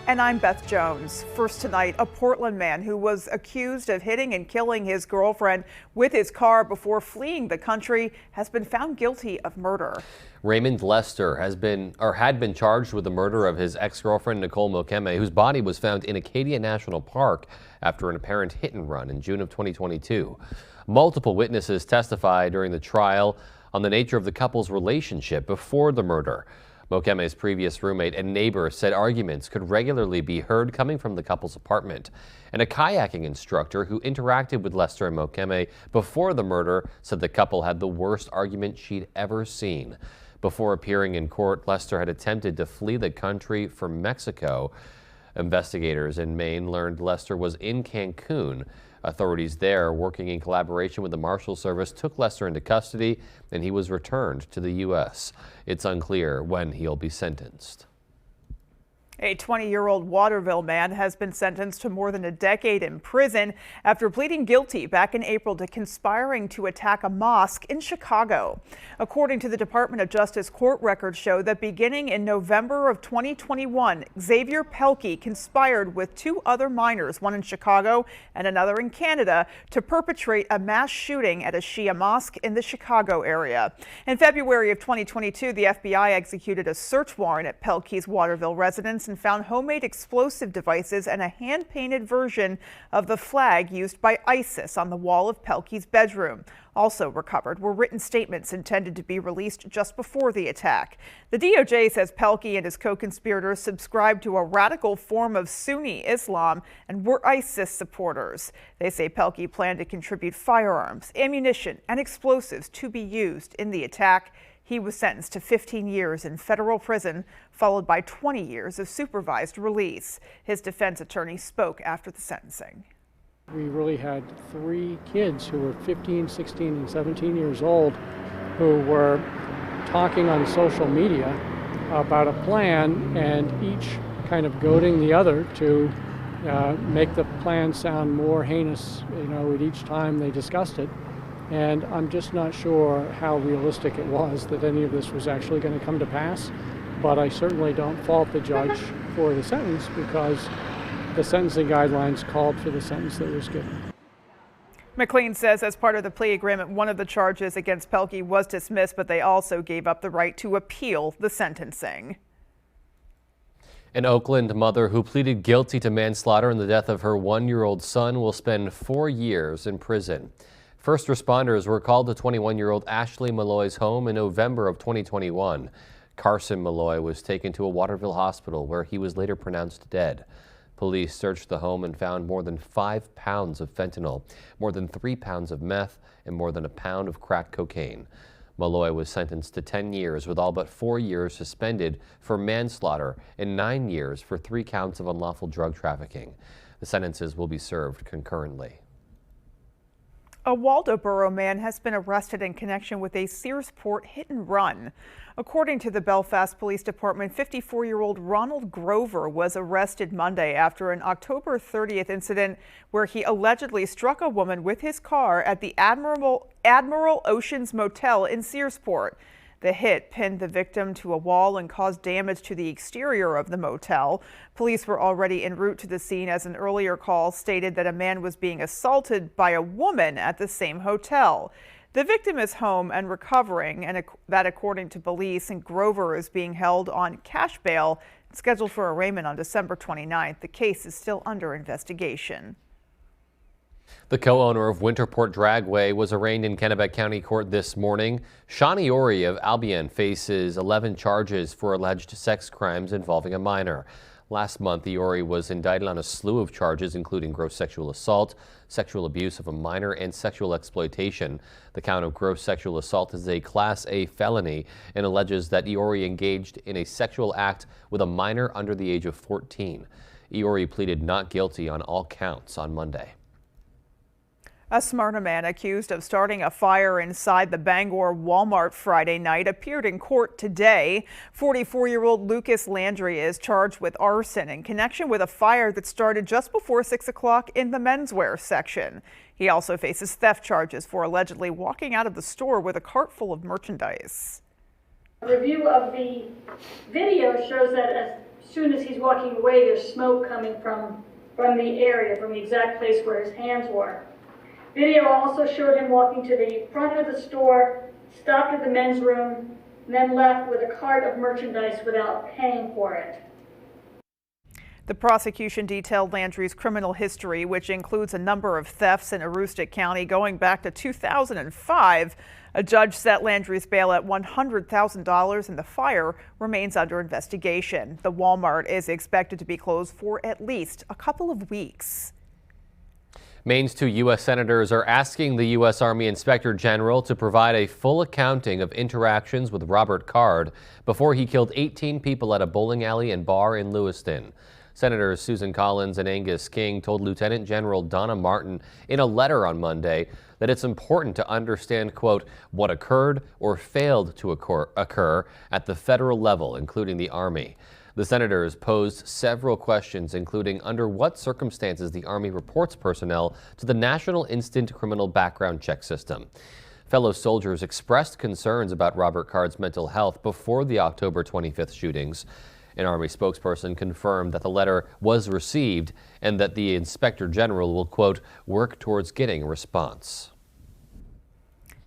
And I'm Beth Jones. First tonight, a Portland man who was accused of hitting and killing his girlfriend with his car before fleeing the country has been found guilty of murder. Raymond Lester had been charged with the murder of his ex-girlfriend Nicole Mokeme, whose body was found in Acadia National Park after an apparent hit and run in June of 2022. Multiple witnesses testified during the trial on the nature of the couple's relationship before the murder. Mokeme's previous roommate and neighbor said arguments could regularly be heard coming from the couple's apartment. And a kayaking instructor who interacted with Lester and Mokeme before the murder said the couple had the worst argument she'd ever seen. Before appearing in court, Lester had attempted to flee the country from Mexico. Investigators in Maine learned Lester was in Cancun. Authorities there, working in collaboration with the Marshal Service, took Lester into custody and he was returned to the U.S. It's unclear when he'll be sentenced. A 20-year-old Waterville man has been sentenced to more than a decade in prison after pleading guilty back in April to conspiring to attack a mosque in Chicago. According to the Department of Justice, court records show that beginning in November of 2021, Xavier Pelkey conspired with two other minors, one in Chicago and another in Canada, to perpetrate a mass shooting at a Shia mosque in the Chicago area. In February of 2022, the FBI executed a search warrant at Pelkey's Waterville residence and found homemade explosive devices and a hand-painted version of the flag used by ISIS on the wall of Pelkey's bedroom. Also recovered were written statements intended to be released just before the attack. The DOJ says Pelkey and his co-conspirators subscribed to a radical form of Sunni Islam and were ISIS supporters. They say Pelkey planned to contribute firearms, ammunition, and explosives to be used in the attack. He was sentenced to 15 years in federal prison, followed by 20 years of supervised release. His defense attorney spoke after the sentencing. We really had three kids who were 15, 16, and 17 years old who were talking on social media about a plan and each kind of goading the other to make the plan sound more heinous, at each time they discussed it. And I'm just not sure how realistic it was that any of this was actually going to come to pass. But I certainly don't fault the judge for the sentence because the sentencing guidelines called for the sentence that was given. McLean says as part of the plea agreement, one of the charges against Pelkey was dismissed, but they also gave up the right to appeal the sentencing. An Oakland mother who pleaded guilty to manslaughter in the death of her one-year-old son will spend 4 years in prison. First responders were called to 21-year-old Ashley Malloy's home in November of 2021. Carson Malloy was taken to a Waterville hospital where he was later pronounced dead. Police searched the home and found more than 5 pounds of fentanyl, more than 3 pounds of meth, and more than a pound of crack cocaine. Malloy was sentenced to 10 years with all but 4 years suspended for manslaughter and 9 years for 3 counts of unlawful drug trafficking. The sentences will be served concurrently. A Waldoboro man has been arrested in connection with a Searsport hit and run. According to the Belfast Police Department, 54-year-old Ronald Grover was arrested Monday after an October 30th incident where he allegedly struck a woman with his car at the Admiral Oceans Motel in Searsport. The hit pinned the victim to a wall and caused damage to the exterior of the motel. Police were already en route to the scene as an earlier call stated that a man was being assaulted by a woman at the same hotel. The victim is home and recovering, and that according to police, and Grover is being held on cash bail, scheduled for arraignment on December 29th. The case is still under investigation. The co-owner of Winterport Dragway was arraigned in Kennebec County Court this morning. Shawnee Ori of Albion faces 11 charges for alleged sex crimes involving a minor. Last month, Ori was indicted on a slew of charges, including gross sexual assault, sexual abuse of a minor, and sexual exploitation. The count of gross sexual assault is a Class A felony and alleges that Ori engaged in a sexual act with a minor under the age of 14. Ori pleaded not guilty on all counts on Monday. A Smyrna man accused of starting a fire inside the Bangor Walmart Friday night appeared in court today. 44-year-old Lucas Landry is charged with arson in connection with a fire that started just before 6 o'clock in the menswear section. He also faces theft charges for allegedly walking out of the store with a cart full of merchandise. A review of the video shows that as soon as he's walking away, there's smoke coming from the area, from the exact place where his hands were. Video also showed him walking to the front of the store, stopped at the men's room, and then left with a cart of merchandise without paying for it. The prosecution detailed Landry's criminal history, which includes a number of thefts in Aroostook County going back to 2005. A judge set Landry's bail at $100,000 and the fire remains under investigation. The Walmart is expected to be closed for at least a couple of weeks. Maine's 2 U.S. senators are asking the U.S. Army Inspector General to provide a full accounting of interactions with Robert Card before he killed 18 people at a bowling alley and bar in Lewiston. Senators Susan Collins and Angus King told Lieutenant General Donna Martin in a letter on Monday that it's important to understand, quote, what occurred or failed to occur at the federal level, including the Army. The senators posed several questions, including under what circumstances the Army reports personnel to the National Instant Criminal Background Check System. Fellow soldiers expressed concerns about Robert Card's mental health before the October 25th shootings. An Army spokesperson confirmed that the letter was received and that the Inspector General will, quote, work towards getting a response.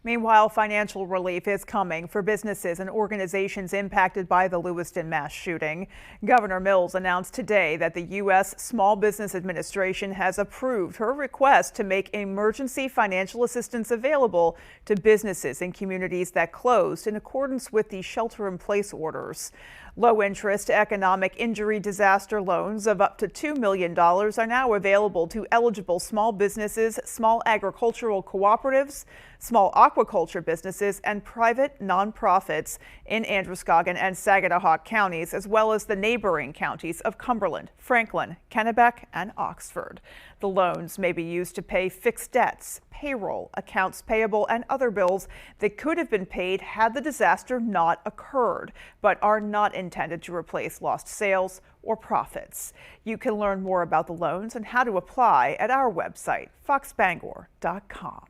Meanwhile, financial relief is coming for businesses and organizations impacted by the Lewiston mass shooting. Governor Mills announced today that the U.S. Small Business Administration has approved her request to make emergency financial assistance available to businesses in communities that closed in accordance with the shelter-in-place orders. Low-interest economic injury disaster loans of up to $2 million are now available to eligible small businesses, small agricultural cooperatives, small aquaculture businesses, and private nonprofits in Androscoggin and Saginaw counties, as well as the neighboring counties of Cumberland, Franklin, Kennebec, and Oxford. The loans may be used to pay fixed debts, payroll, accounts payable, and other bills that could have been paid had the disaster not occurred, but are not intended to replace lost sales or profits. You can learn more about the loans and how to apply at our website, foxbangor.com.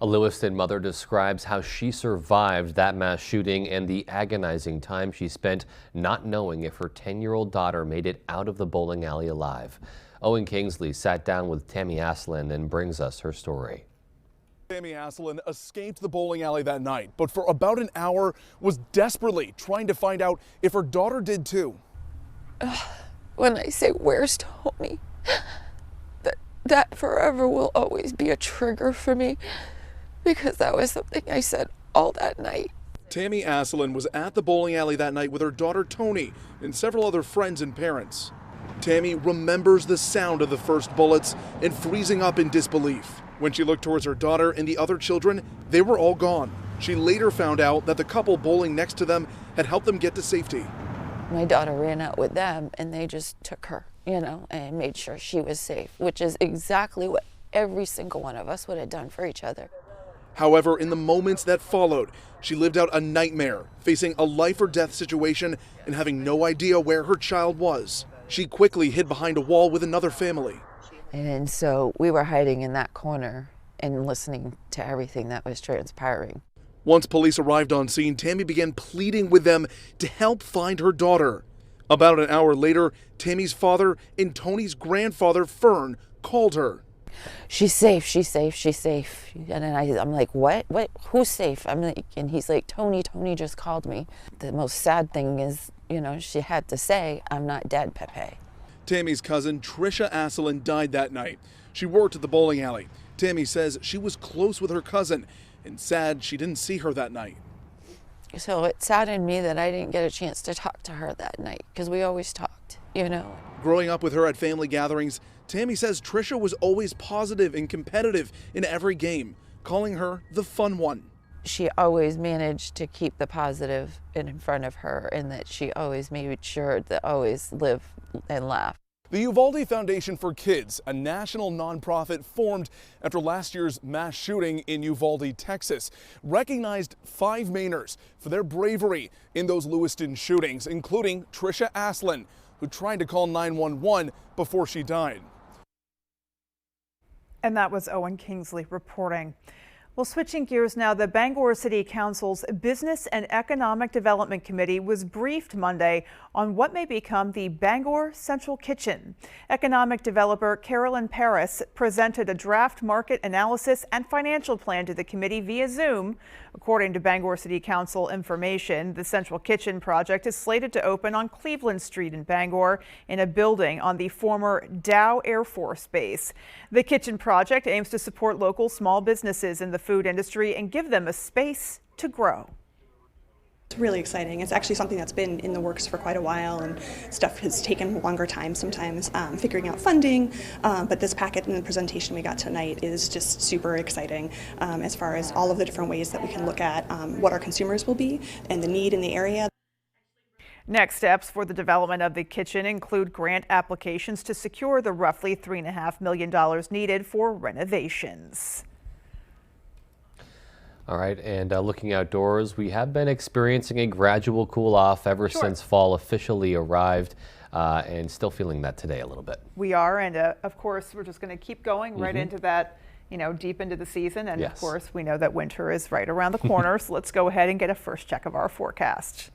A Lewiston mother describes how she survived that mass shooting and the agonizing time she spent not knowing if her 10-year-old daughter made it out of the bowling alley alive. Owen Kingsley sat down with Tammy Aslin and brings us her story. Tammy Aslin escaped the bowling alley that night, but for about an hour was desperately trying to find out if her daughter did too. When I say, where's Tony, that forever will always be a trigger for me, because that was something I said all that night. Tammy Aslin was at the bowling alley that night with her daughter Tony and several other friends and parents. Tammy remembers the sound of the first bullets and freezing up in disbelief. When she looked towards her daughter and the other children, they were all gone. She later found out that the couple bowling next to them had helped them get to safety. My daughter ran out with them and they just took her, and made sure she was safe, which is exactly what every single one of us would have done for each other. However, in the moments that followed, she lived out a nightmare, facing a life or death situation and having no idea where her child was. She quickly hid behind a wall with another family. And so we were hiding in that corner and listening to everything that was transpiring. Once police arrived on scene, Tammy began pleading with them to help find her daughter. About an hour later, Tammy's father and Tony's grandfather, Fern, called her. She's safe, she's safe, she's safe. And then I'm like, what? Who's safe? And he's like, Tony just called me. The most sad thing is, she had to say, I'm not dead, Pepe. Tammy's cousin, Trisha Aslin, died that night. She worked at the bowling alley. Tammy says she was close with her cousin and sad she didn't see her that night. So it saddened me that I didn't get a chance to talk to her that night, because we always talked, Growing up with her at family gatherings, Tammy says Trisha was always positive and competitive in every game, calling her the fun one. She always managed to keep the positive in front of her, and that she always made sure to always live and laugh. The Uvalde Foundation for Kids, a national nonprofit formed after last year's mass shooting in Uvalde, Texas, recognized 5 Mainers for their bravery in those Lewiston shootings, including Trisha Aslin, who tried to call 911 before she died. And that was Owen Kingsley reporting. Well, switching gears now, the Bangor City Council's Business and Economic Development Committee was briefed Monday on what may become the Bangor Central Kitchen. Economic developer Carolyn Paris presented a draft market analysis and financial plan to the committee via Zoom. According to Bangor City Council information, the Central Kitchen project is slated to open on Cleveland Street in Bangor in a building on the former Dow Air Force Base. The kitchen project aims to support local small businesses in the food industry and give them a space to grow. It's really exciting. It's actually something that's been in the works for quite a while, and stuff has taken longer time sometimes figuring out funding, but this packet and the presentation we got tonight is just super exciting as far as all of the different ways that we can look at what our consumers will be and the need in the area. Next steps for the development of the kitchen include grant applications to secure the roughly $3.5 million needed for renovations. All right, and looking outdoors, we have been experiencing a gradual cool off ever since fall officially arrived, and still feeling that today a little bit. We are, and of course, we're just going to keep going right into that, deep into the season. And of course, we know that winter is right around the corner. So let's go ahead and get a first check of our forecast.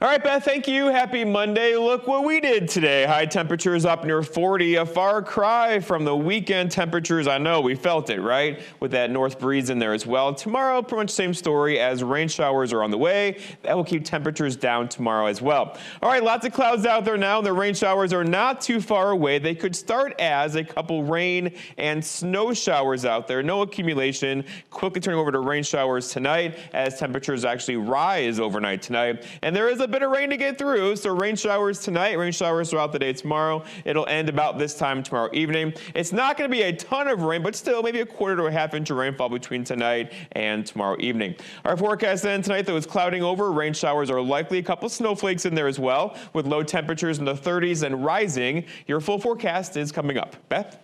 All right, Beth, thank you. Happy Monday. Look what we did today. High temperatures up near 40, a far cry from the weekend temperatures. I know we felt it, right? With that north breeze in there as well. Tomorrow, pretty much same story as rain showers are on the way. That will keep temperatures down tomorrow as well. All right, lots of clouds out there now. The rain showers are not too far away. They could start as a couple rain and snow showers out there. No accumulation. Quickly turning over to rain showers tonight as temperatures actually rise overnight tonight. And there is a bit of rain to get through, so rain showers tonight, rain showers throughout the day tomorrow. It'll end about this time tomorrow evening. It's not going to be a ton of rain, but still maybe a quarter to a half inch of rainfall between tonight and tomorrow evening. Our forecast then tonight, though, is clouding over. Rain showers are likely, a couple snowflakes in there as well, with low temperatures in the 30s and rising. Your full forecast is coming up. Beth?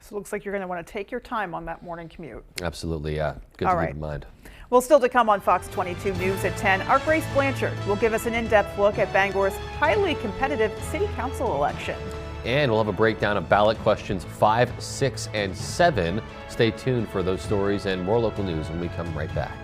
So it looks like you're going to want to take your time on that morning commute. Absolutely, yeah. Good to keep in mind. Well, still to come on Fox 22 News at 10, our Grace Blanchard will give us an in-depth look at Bangor's highly competitive city council election. And we'll have a breakdown of ballot questions 5, 6, and 7. Stay tuned for those stories and more local news when we come right back.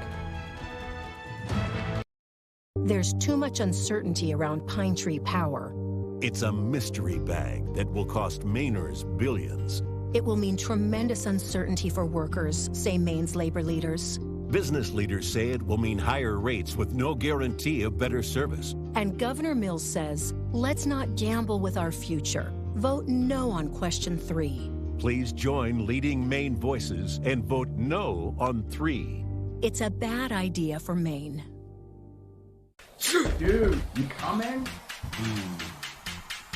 There's too much uncertainty around Pine Tree Power. It's a mystery bag that will cost Mainers billions. It will mean tremendous uncertainty for workers, say Maine's labor leaders. Business leaders say it will mean higher rates with no guarantee of better service. And Governor Mills says, let's not gamble with our future. Vote no on question 3. Please join leading Maine voices and vote no on 3. It's a bad idea for Maine. Dude, you coming?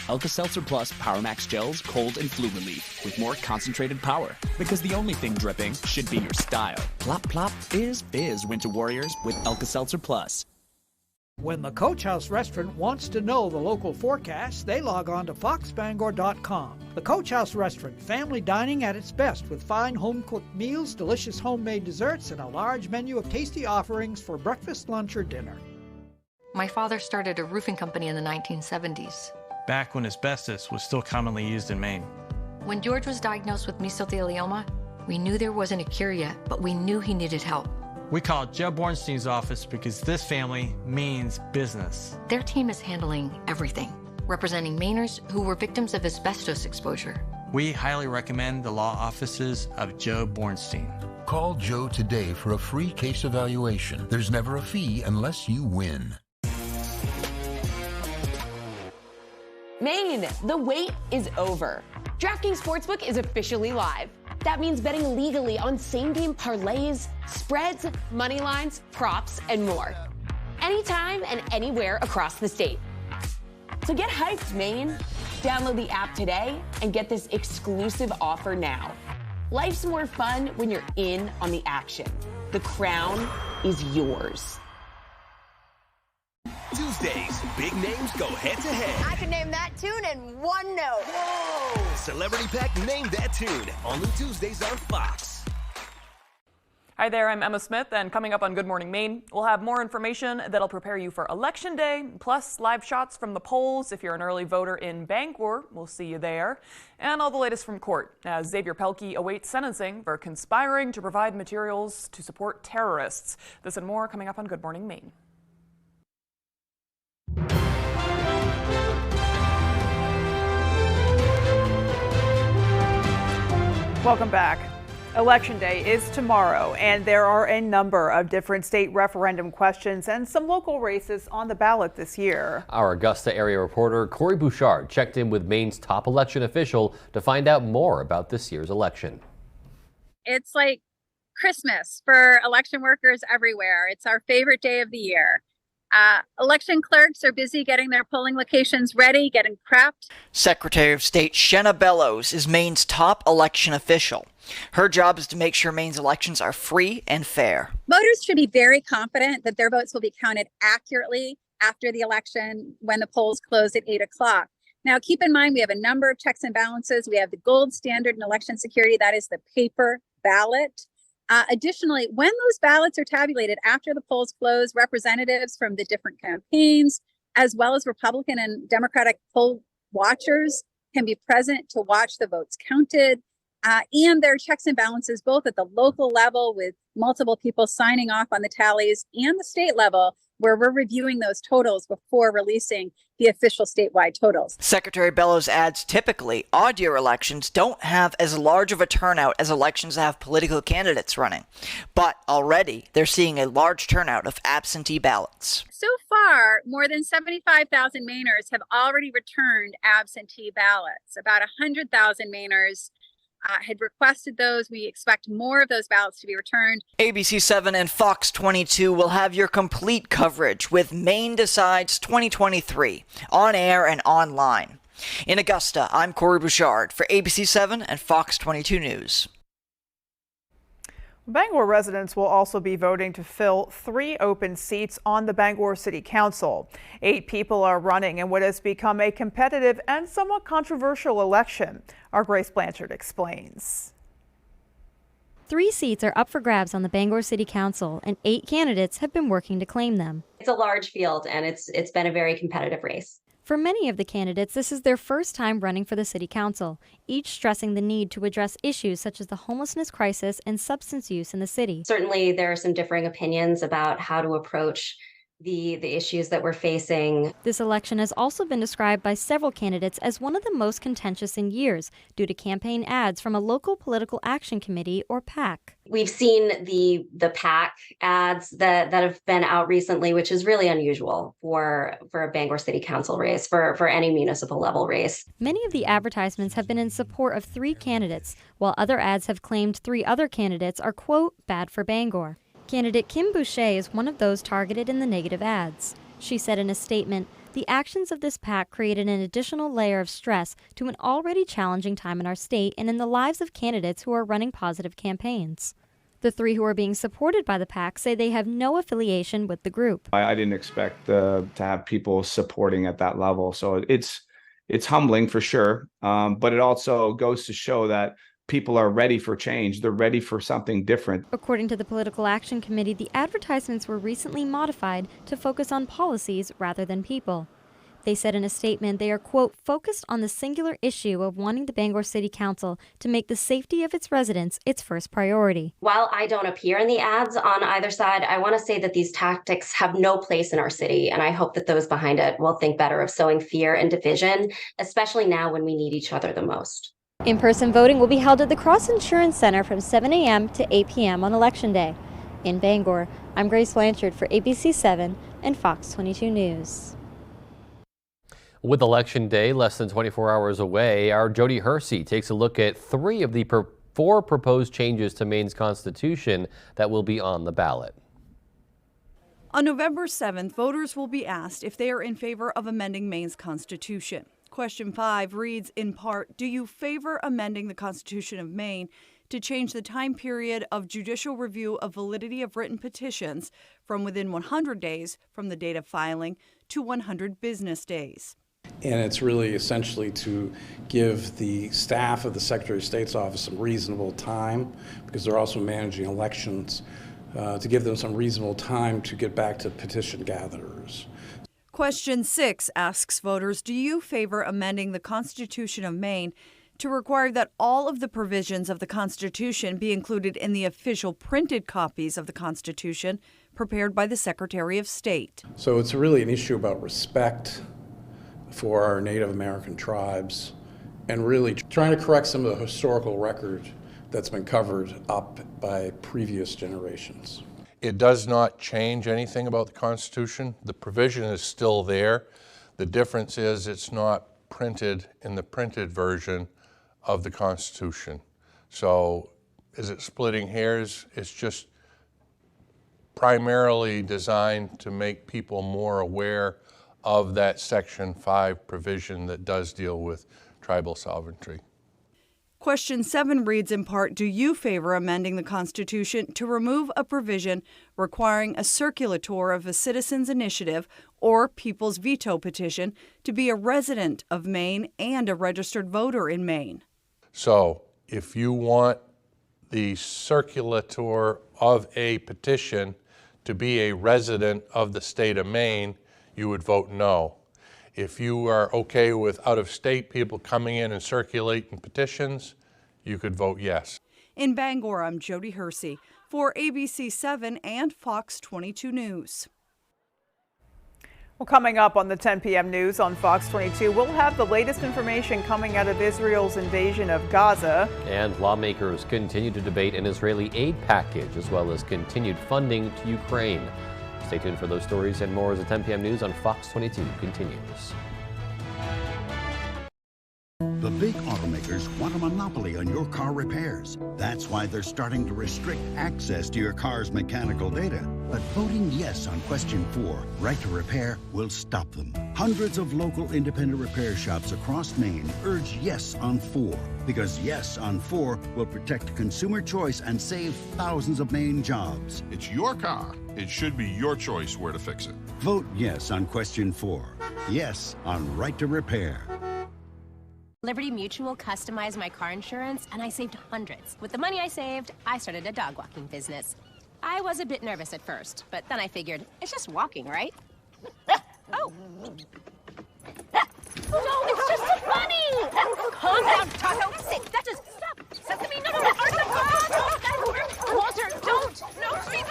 Alka-Seltzer Plus Power Max Gels Cold and Flu Relief with more concentrated power. Because the only thing dripping should be your style. Plop, plop, fizz, fizz, Winter Warriors with Alka-Seltzer Plus. When the Coach House Restaurant wants to know the local forecast, they log on to foxbangor.com. The Coach House Restaurant, family dining at its best with fine home-cooked meals, delicious homemade desserts, and a large menu of tasty offerings for breakfast, lunch, or dinner. My father started a roofing company in the 1970s. Back when asbestos was still commonly used in Maine. When George was diagnosed with mesothelioma, we knew there wasn't a cure yet, but we knew he needed help. We called Joe Bornstein's office because this family means business. Their team is handling everything, representing Mainers who were victims of asbestos exposure. We highly recommend the law offices of Joe Bornstein. Call Joe today for a free case evaluation. There's never a fee unless you win. Maine, the wait is over. DraftKings Sportsbook is officially live. That means betting legally on same-game parlays, spreads, money lines, props, and more. Anytime and anywhere across the state. So get hyped, Maine. Download the app today and get this exclusive offer now. Life's more fun when you're in on the action. The crown is yours. Tuesdays, big names go head-to-head. I can name that tune in one note. Whoa! Celebrity Pack Name That Tune. Only Tuesdays on Fox. Hi there, I'm Emma Smith, and coming up on Good Morning Maine, we'll have more information that'll prepare you for Election Day, plus live shots from the polls. If you're an early voter in Bangor, we'll see you there. And all the latest from court, as Xavier Pelkey awaits sentencing for conspiring to provide materials to support terrorists. This and more coming up on Good Morning Maine. Welcome back. Election Day is tomorrow, and there are a number of different state referendum questions and some local races on the ballot this year. Our Augusta area reporter Corey Bouchard checked in with Maine's top election official to find out more about this year's election. It's like Christmas for election workers everywhere. It's our favorite day of the year. Election clerks are busy getting their polling locations ready, getting prepped. Secretary of State Shenna Bellows is Maine's top election official. Her job is to make sure Maine's elections are free and fair. Voters should be very confident that their votes will be counted accurately after the election when the polls close at 8 o'clock. Now, keep in mind, we have a number of checks and balances. We have the gold standard in election security, that is the paper ballot. Additionally, when those ballots are tabulated after the polls close, representatives from the different campaigns, as well as Republican and Democratic poll watchers, can be present to watch the votes counted. And there are checks and balances both at the local level with multiple people signing off on the tallies and the state level, where we're reviewing those totals before releasing the official statewide totals. Secretary Bellows adds typically odd-year elections don't have as large of a turnout as elections that have political candidates running. But already they're seeing a large turnout of absentee ballots. So far, more than 75,000 Mainers have already returned absentee ballots. About 100,000 Mainers had requested those. We expect more of those ballots to be returned. ABC 7 and Fox 22 will have your complete coverage with Maine Decides 2023 on air and online. In Augusta, I'm Corey Bouchard for ABC 7 and Fox 22 News. Bangor residents will also be voting to fill 3 open seats on the Bangor City Council. 8 people are running in what has become a competitive and somewhat controversial election. Our Grace Blanchard explains. 3 seats are up for grabs on the Bangor City Council, and 8 candidates have been working to claim them. It's a large field, and it's been a very competitive race. For many of the candidates, this is their first time running for the City Council, each stressing the need to address issues such as the homelessness crisis and substance use in the city. Certainly, there are some differing opinions about how to approach the issues that we're facing. This election has also been described by several candidates as one of the most contentious in years due to campaign ads from a local political action committee, or PAC. We've seen the PAC ads that have been out recently, which is really unusual for a Bangor City Council race, for any municipal level race. Many of the advertisements have been in support of 3 candidates, while other ads have claimed 3 other candidates are, quote, bad for Bangor. Candidate Kim Boucher is one of those targeted in the negative ads. She said in a statement, "The actions of this PAC created an additional layer of stress to an already challenging time in our state and in the lives of candidates who are running positive campaigns." The 3 who are being supported by the PAC say they have no affiliation with the group. I didn't expect to have people supporting at that level, so it's humbling for sure, but it also goes to show that people are ready for change. They're ready for something different. According to the Political Action Committee, the advertisements were recently modified to focus on policies rather than people. They said in a statement they are, quote, focused on the singular issue of wanting the Bangor City Council to make the safety of its residents its first priority. While I don't appear in the ads on either side, I want to say that these tactics have no place in our city, and I hope that those behind it will think better of sowing fear and division, especially now when we need each other the most. In-person voting will be held at the Cross Insurance Center from 7 a.m. to 8 p.m. on Election Day. In Bangor, I'm Grace Blanchard for ABC 7 and Fox 22 News. With Election Day less than 24 hours away, our Jody Hersey takes a look at 3 of the 4 proposed changes to Maine's Constitution that will be on the ballot. On November 7th, voters will be asked if they are in favor of amending Maine's Constitution. Question 5 reads, in part, do you favor amending the Constitution of Maine to change the time period of judicial review of validity of written petitions from within 100 days from the date of filing to 100 business days? And it's really essentially to give the staff of the Secretary of State's office some reasonable time, because they're also managing elections, to give them some reasonable time to get back to petition gatherers. Question 6 asks voters, do you favor amending the Constitution of Maine to require that all of the provisions of the Constitution be included in the official printed copies of the Constitution prepared by the Secretary of State? So it's really an issue about respect for our Native American tribes and really trying to correct some of the historical record that's been covered up by previous generations. It does not change anything about the Constitution. The provision is still there. The difference is it's not printed in the printed version of the Constitution. So is it splitting hairs? It's just primarily designed to make people more aware of that Section 5 provision that does deal with tribal sovereignty. Question 7 reads in part, do you favor amending the Constitution to remove a provision requiring a circulator of a citizen's initiative or people's veto petition to be a resident of Maine and a registered voter in Maine? So if you want the circulator of a petition to be a resident of the state of Maine, you would vote no. If you are okay with out-of-state people coming in and circulating petitions, you could vote yes. In Bangor, I'm Jody Hersey for ABC 7 and Fox 22 News. Well, coming up on the 10 p.m. news on Fox 22, we'll have the latest information coming out of Israel's invasion of Gaza. And lawmakers continue to debate an Israeli aid package as well as continued funding to Ukraine. Stay tuned for those stories and more as the 10 p.m. news on Fox 22 continues. The big automakers want a monopoly on your car repairs. That's why they're starting to restrict access to your car's mechanical data. But voting yes on question 4, right to repair, will stop them. Hundreds of local independent repair shops across Maine urge yes on 4, because yes on 4 will protect consumer choice and save thousands of Maine jobs. It's your car. It should be your choice where to fix it. Vote yes on question 4. Yes on right to repair. Liberty Mutual customized my car insurance, and I saved hundreds. With the money I saved, I started a dog walking business. I was a bit nervous at first, but then I figured, it's just walking, right? Oh. No, it's just a bunny! Calm down, Taco. That just, stop. Sesame, no, Walter, don't. No, sweet.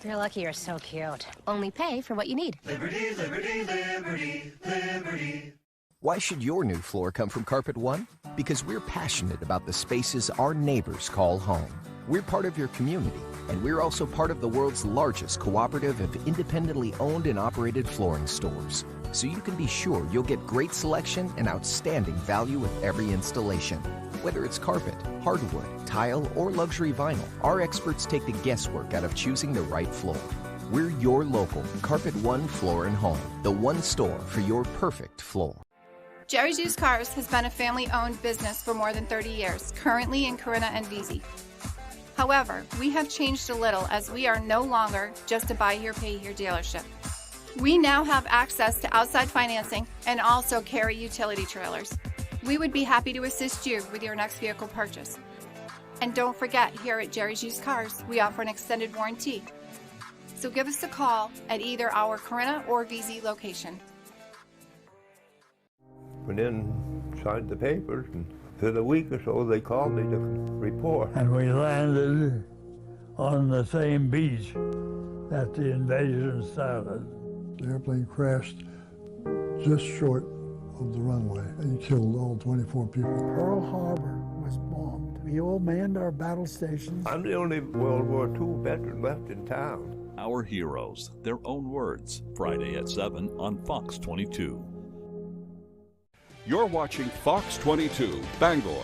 You're lucky you're so cute. Only pay for what you need. Liberty, liberty, liberty, liberty. Why should your new floor come from Carpet One? Because we're passionate about the spaces our neighbors call home. We're part of your community, and we're also part of the world's largest cooperative of independently owned and operated flooring stores. So you can be sure you'll get great selection and outstanding value with every installation. Whether it's carpet, hardwood, tile, or luxury vinyl, our experts take the guesswork out of choosing the right floor. We're your local Carpet One Floor and Home, the one store for your perfect floor. Jerry's Used Cars has been a family-owned business for more than 30 years, currently in Corinna and Vesey. However, we have changed a little as we are no longer just a buy here, pay here dealership. We now have access to outside financing and also carry utility trailers. We would be happy to assist you with your next vehicle purchase. And don't forget, here at Jerry's Used Cars, we offer an extended warranty. So give us a call at either our Corinna or Vesey location. Went in, signed the papers, and within a week or so they called me to report. And we landed on the same beach that the invasion started. The airplane crashed just short of the runway and killed all 24 people. Pearl Harbor was bombed. We all manned our battle stations. I'm the only World War II veteran left in town. Our Heroes, Their Own Words, Friday at 7 on Fox 22. You're watching Fox 22, Bangor.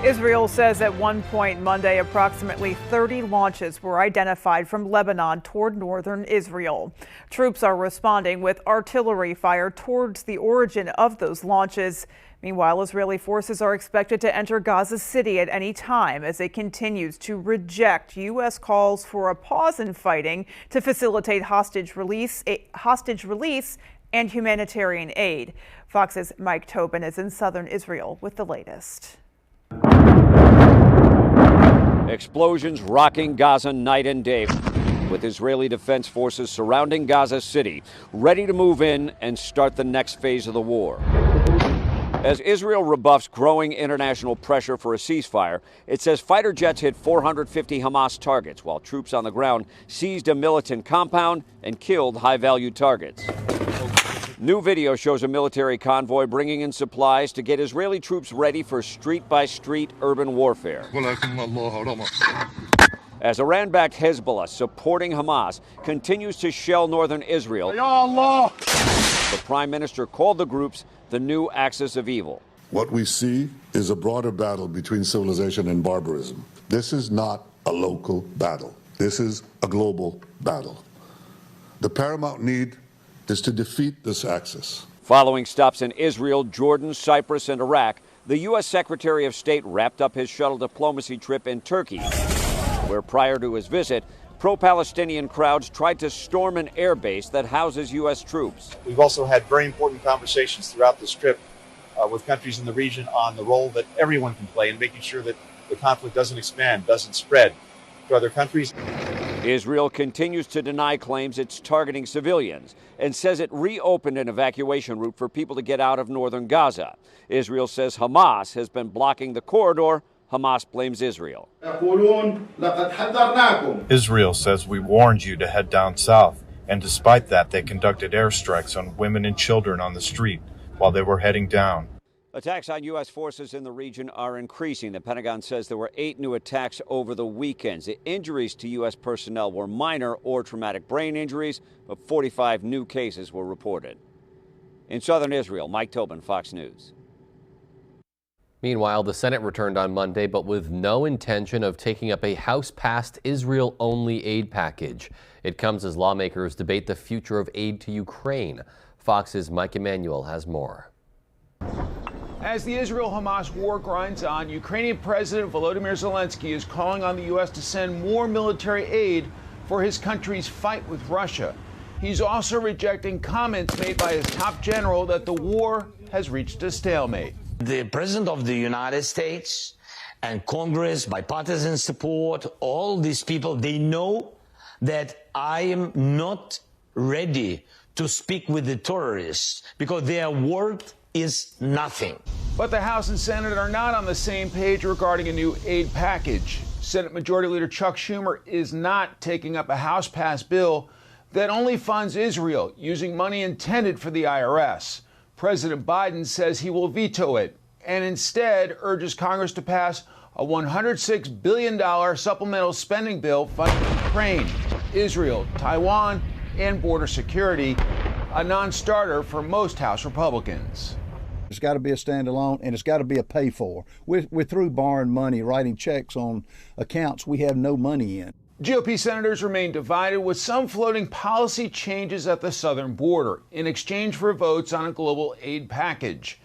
Israel says at one point Monday approximately 30 launches were identified from Lebanon toward northern Israel. Troops are responding with artillery fire towards the origin of those launches. Meanwhile, Israeli forces are expected to enter Gaza City at any time as it continues to reject U.S. calls for a pause in fighting to facilitate hostage release and humanitarian aid. Fox's Mike Tobin is in southern Israel with the latest. Explosions rocking Gaza night and day, with Israeli defense forces surrounding Gaza City, ready to move in and start the next phase of the war. As Israel rebuffs growing international pressure for a ceasefire, it says fighter jets hit 450 Hamas targets, while troops on the ground seized a militant compound and killed high-value targets. New video shows a military convoy bringing in supplies to get Israeli troops ready for street-by-street urban warfare. As Iran-backed Hezbollah, supporting Hamas, continues to shell northern Israel, the prime minister called the groups the new axis of evil. What we see is a broader battle between civilization and barbarism. This is not a local battle. This is a global battle. The paramount need is to defeat this axis. Following stops in Israel, Jordan, Cyprus, and Iraq, the U.S. Secretary of State wrapped up his shuttle diplomacy trip in Turkey, where prior to his visit, pro-Palestinian crowds tried to storm an airbase that houses U.S. troops. We've also had very important conversations throughout this trip with countries in the region on the role that everyone can play in making sure that the conflict doesn't expand, doesn't spread to other countries. Israel continues to deny claims it's targeting civilians and says it reopened an evacuation route for people to get out of northern Gaza. Israel says Hamas has been blocking the corridor. Hamas blames Israel. Israel says we warned you to head down south, and despite that, they conducted airstrikes on women and children on the street while they were heading down. Attacks on U.S. forces in the region are increasing. The Pentagon says there were 8 new attacks over the weekends. The injuries to U.S. personnel were minor or traumatic brain injuries, but 45 new cases were reported. In southern Israel, Mike Tobin, Fox News. Meanwhile, the Senate returned on Monday, but with no intention of taking up a House-passed Israel-only aid package. It comes as lawmakers debate the future of aid to Ukraine. Fox's Mike Emanuel has more. As the Israel-Hamas war grinds on, Ukrainian President Volodymyr Zelensky is calling on the U.S. to send more military aid for his country's fight with Russia. He's also rejecting comments made by his top general that the war has reached a stalemate. The President of the United States and Congress, bipartisan support, all these people, they know that I am not ready to speak with the terrorists because their word is nothing. But the House and Senate are not on the same page regarding a new aid package. Senate Majority Leader Chuck Schumer is not taking up a House-passed bill that only funds Israel using money intended for the IRS. President Biden says he will veto it and instead urges Congress to pass a $106 billion supplemental spending bill funding Ukraine, Israel, Taiwan, and border security, a non-starter for most House Republicans. It's got to be a standalone, and it's got to be a pay for. We're through borrowing money, writing checks on accounts we have no money in. GOP senators remain divided, with some floating policy changes at the southern border in exchange for votes on a global aid package.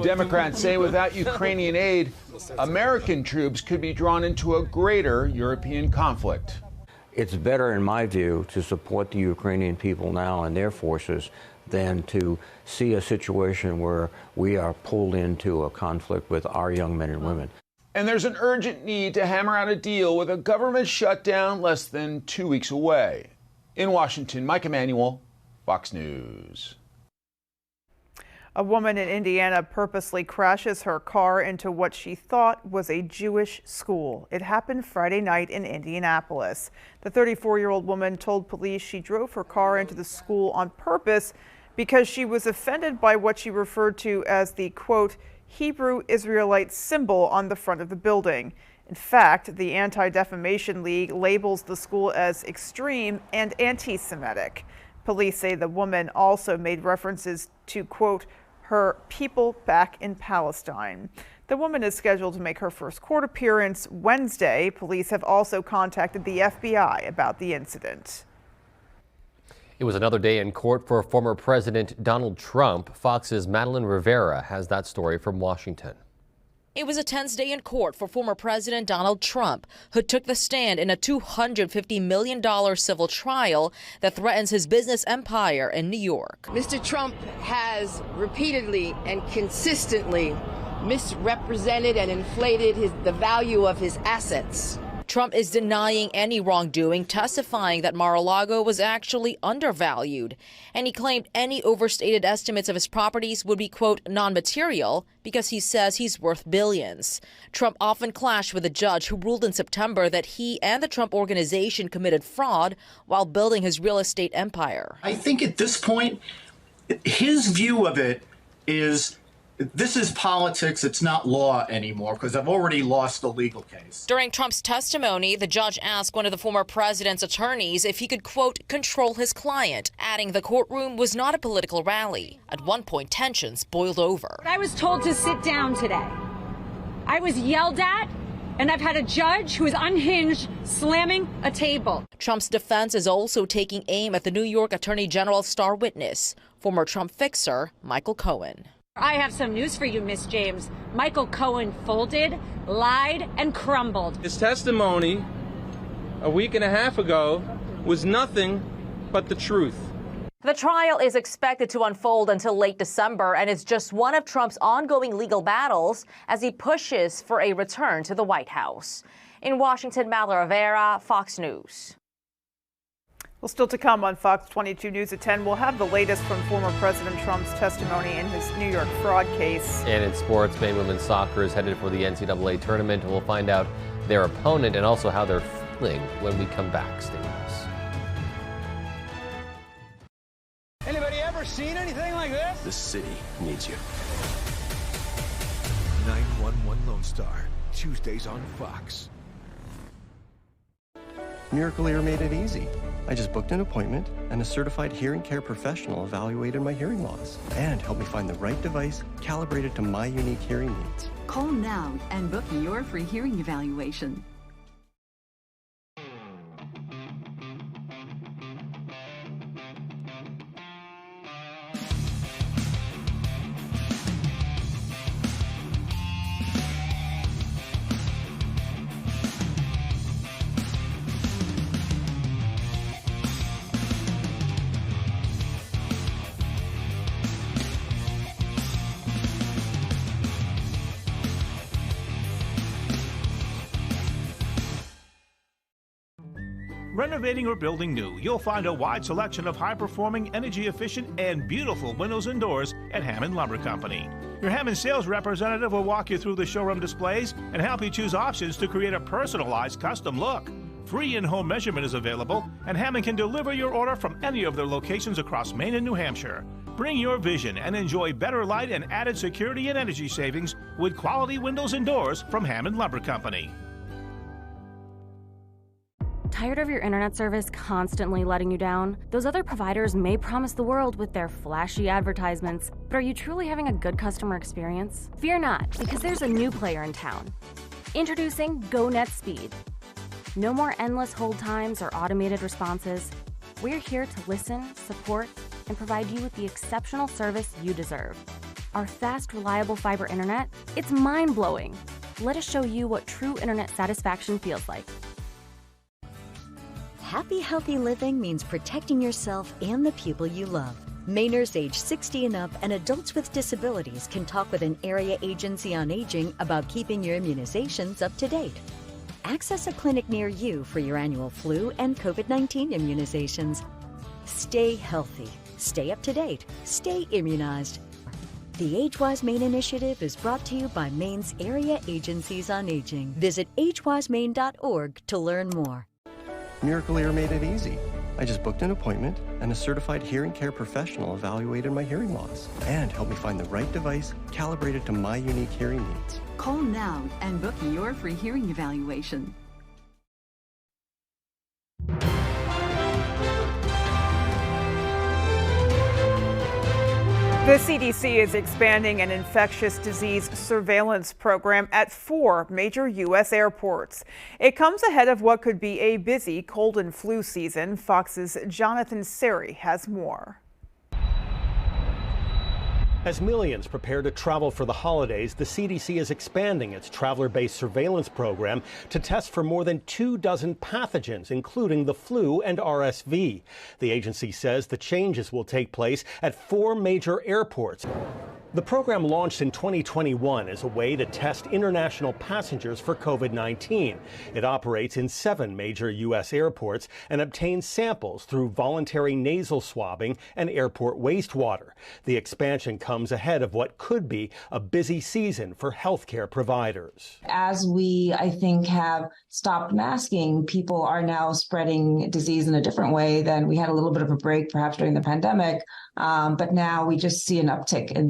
Democrats say without Ukrainian aid, American troops could be drawn into a greater European conflict. It's better, in my view, to support the Ukrainian people now and their forces than to see a situation where we are pulled into a conflict with our young men and women. And there's an urgent need to hammer out a deal with a government shutdown less than 2 weeks away. In Washington, Mike Emanuel, Fox News. A woman in Indiana purposely crashes her car into what she thought was a Jewish school. It happened Friday night in Indianapolis. The 34-year-old woman told police she drove her car into the school on purpose because she was offended by what she referred to as the, quote, Hebrew Israelite symbol on the front of the building. In fact, the Anti-Defamation League labels the school as extreme and anti-Semitic. Police say the woman also made references to, quote, her people back in Palestine. The woman is scheduled to make her first court appearance Wednesday. Police have also contacted the FBI about the incident. It was another day in court for former President Donald Trump. Fox's Madeline Rivera has that story from Washington. It was a tense day in court for former President Donald Trump, who took the stand in a $250 million civil trial that threatens his business empire in New York. Mr. Trump has repeatedly and consistently misrepresented and inflated the value of his assets. Trump is denying any wrongdoing, testifying that Mar-a-Lago was actually undervalued. And he claimed any overstated estimates of his properties would be, quote, non-material because he says he's worth billions. Trump often clashed with a judge who ruled in September that he and the Trump organization committed fraud while building his real estate empire. I think at this point, his view of it is this is politics, it's not law anymore, because I've already lost the legal case. During Trump's testimony, the judge asked one of the former president's attorneys if he could, quote, control his client, adding the courtroom was not a political rally. At one point, tensions boiled over. I was told to sit down today. I was yelled at, and I've had a judge who is unhinged slamming a table. Trump's defense is also taking aim at the New York Attorney General's star witness, former Trump fixer Michael Cohen. I have some news for you, Miss James. Michael Cohen folded, lied, and crumbled. His testimony a week and a half ago was nothing but the truth. The trial is expected to unfold until late December and is just one of Trump's ongoing legal battles as he pushes for a return to the White House. In Washington, Madeline Rivera, Fox News. Well, still to come on Fox 22 News at 10, we'll have the latest from former President Trump's testimony in his New York fraud case. And in sports, Maine women's soccer is headed for the NCAA tournament. We'll find out their opponent and also how they're feeling when we come back. Stay with us. Anybody ever seen anything like this? The city needs you. 911 Lone Star, Tuesdays on Fox. Miracle Ear made it easy. I just booked an appointment, and a certified hearing care professional evaluated my hearing loss and helped me find the right device calibrated to my unique hearing needs. Call now and book your free hearing evaluation. Renovating or building new, you'll find a wide selection of high-performing, energy-efficient, and beautiful windows and doors at Hammond Lumber Company. Your Hammond sales representative will walk you through the showroom displays and help you choose options to create a personalized custom look. Free in-home measurement is available, and Hammond can deliver your order from any of their locations across Maine and New Hampshire. Bring your vision and enjoy better light and added security and energy savings with quality windows and doors from Hammond Lumber Company. Tired of your internet service constantly letting you down? Those other providers may promise the world with their flashy advertisements, but are you truly having a good customer experience? Fear not, because there's a new player in town. Introducing GoNet Speed. No more endless hold times or automated responses. We're here to listen, support, and provide you with the exceptional service you deserve. Our fast, reliable fiber internet, it's mind-blowing. Let us show you what true internet satisfaction feels like. Happy, healthy living means protecting yourself and the people you love. Mainers age 60 and up and adults with disabilities can talk with an area agency on aging about keeping your immunizations up to date. Access a clinic near you for your annual flu and COVID-19 immunizations. Stay healthy, stay up to date, stay immunized. The AgeWise Maine initiative is brought to you by Maine's area agencies on aging. Visit agewisemaine.org to learn more. Miracle Ear made it easy. I just booked an appointment, and a certified hearing care professional evaluated my hearing loss and helped me find the right device calibrated to my unique hearing needs. Call now and book your free hearing evaluation. The CDC is expanding an infectious disease surveillance program at 4 major U.S. airports. It comes ahead of what could be a busy cold and flu season. Fox's Jonathan Seri has more. As millions prepare to travel for the holidays, the CDC is expanding its traveler-based surveillance program to test for more than 24 pathogens, including the flu and RSV. The agency says the changes will take place at 4 major airports. The program launched in 2021 as a way to test international passengers for COVID-19. It operates in 7 major U.S. airports and obtains samples through voluntary nasal swabbing and airport wastewater. The expansion comes ahead of what could be a busy season for healthcare providers. As we, I think, have stopped masking, people are now spreading disease in a different way than we had a little bit of a break, perhaps during the pandemic. But now we just see an uptick in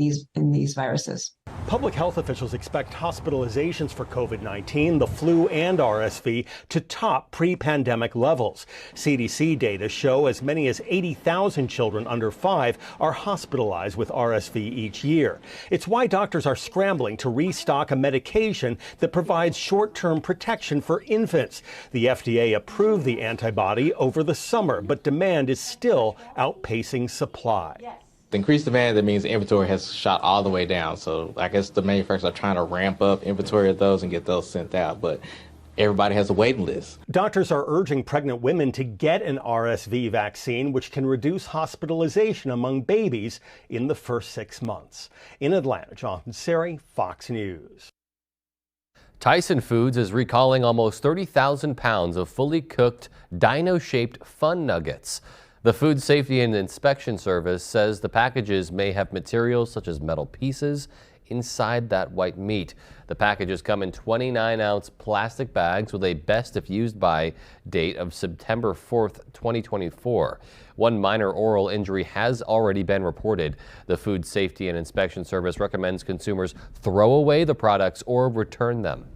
these viruses. Public health officials expect hospitalizations for COVID-19, the flu and RSV to top pre-pandemic levels. CDC data show as many as 80,000 children under 5 are hospitalized with RSV each year. It's why doctors are scrambling to restock a medication that provides short-term protection for infants. The FDA approved the antibody over the summer, but demand is still outpacing supply. The increased demand, that means inventory has shot all the way down. So I guess the manufacturers are trying to ramp up inventory of those and get those sent out. But everybody has a waiting list. Doctors are urging pregnant women to get an RSV vaccine, which can reduce hospitalization among babies in the first 6 months. In Atlanta, Jonathan Seri, Fox News. Tyson Foods is recalling almost 30,000 pounds of fully cooked dino-shaped Fun Nuggets. The Food Safety and Inspection Service says the packages may have materials such as metal pieces inside that white meat. The packages come in 29-ounce plastic bags with a best if used by date of September 4th, 2024. One minor oral injury has already been reported. The Food Safety and Inspection Service recommends consumers throw away the products or return them.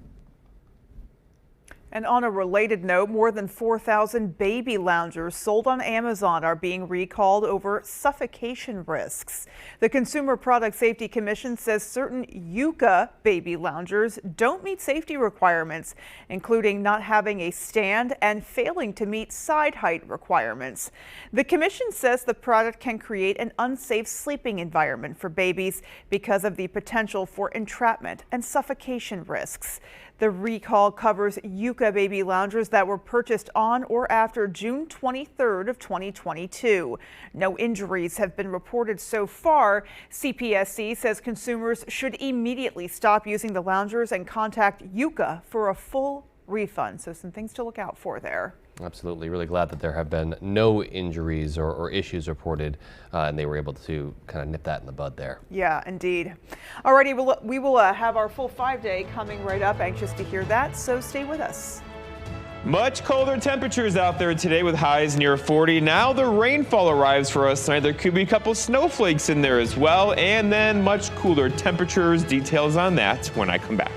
And on a related note, more than 4,000 baby loungers sold on Amazon are being recalled over suffocation risks. The Consumer Product Safety Commission says certain Yucca baby loungers don't meet safety requirements, including not having a stand and failing to meet side height requirements. The commission says the product can create an unsafe sleeping environment for babies because of the potential for entrapment and suffocation risks. The recall covers Yucca baby loungers that were purchased on or after June 23rd of 2022. No injuries have been reported so far. CPSC says consumers should immediately stop using the loungers and contact Yucca for a full refund. So some things to look out for there. Absolutely. Really glad that there have been no injuries or issues reported, and they were able to kind of nip that in the bud there. Yeah, indeed. Alrighty, we will have our full 5-day coming right up. Anxious to hear that, so stay with us. Much colder temperatures out there today with highs near 40. Now the rainfall arrives for us tonight. There could be a couple snowflakes in there as well, and then much cooler temperatures. Details on that when I come back.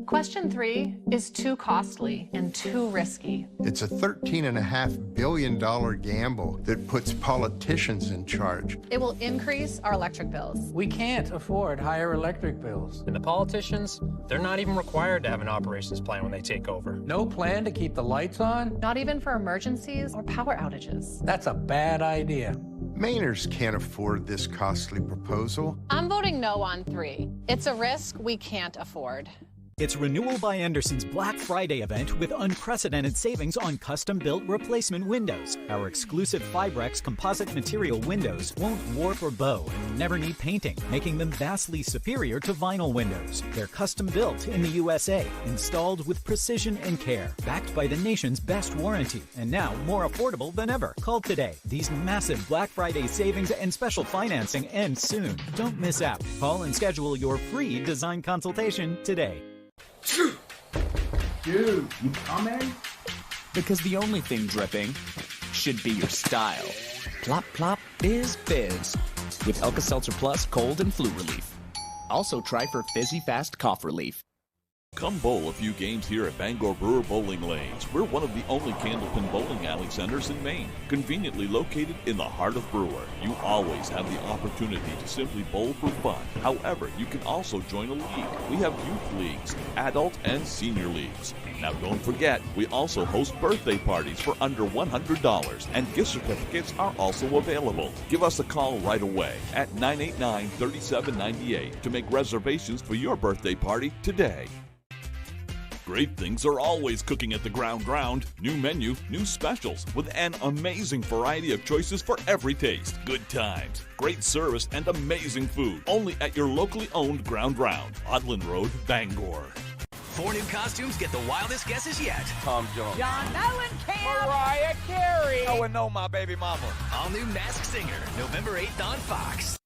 Question 3 is too costly and too risky. It's a $13.5 billion gamble that puts politicians in charge. It will increase our electric bills. We can't afford higher electric bills. And the politicians, they're not even required to have an operations plan when they take over. No plan to keep the lights on? Not even for emergencies or power outages. That's a bad idea. Mainers can't afford this costly proposal. I'm voting no on 3. It's a risk we can't afford. It's Renewal by Andersen's Black Friday event with unprecedented savings on custom-built replacement windows. Our exclusive Fibrex composite material windows won't warp or bow and never need painting, making them vastly superior to vinyl windows. They're custom-built in the USA, installed with precision and care, backed by the nation's best warranty, and now more affordable than ever. Call today. These massive Black Friday savings and special financing end soon. Don't miss out. Call and schedule your free design consultation today. Dude, you coming? Because the only thing dripping should be your style. Plop, plop, fizz, fizz. With Alka-Seltzer Plus Cold and Flu Relief. Also try for Fizzy Fast Cough Relief. Come bowl a few games here at Bangor Brewer Bowling Lanes. We're one of the only candlepin bowling alley centers in Maine, conveniently located in the heart of Brewer. You always have the opportunity to simply bowl for fun. However, you can also join a league. We have youth leagues, adult and senior leagues. Now don't forget, we also host birthday parties for under $100, and gift certificates are also available. Give us a call right away at 989-3798 to make reservations for your birthday party today. Great things are always cooking at the Ground. New menu, new specials, with an amazing variety of choices for every taste. Good times, great service, and amazing food. Only at your locally owned Ground, Odland Road, Bangor. 4 new costumes get the wildest guesses yet. Tom Jones. John Mellencamp. Mariah Carey. I would know my baby mama. All new Masked Singer, November 8th on Fox.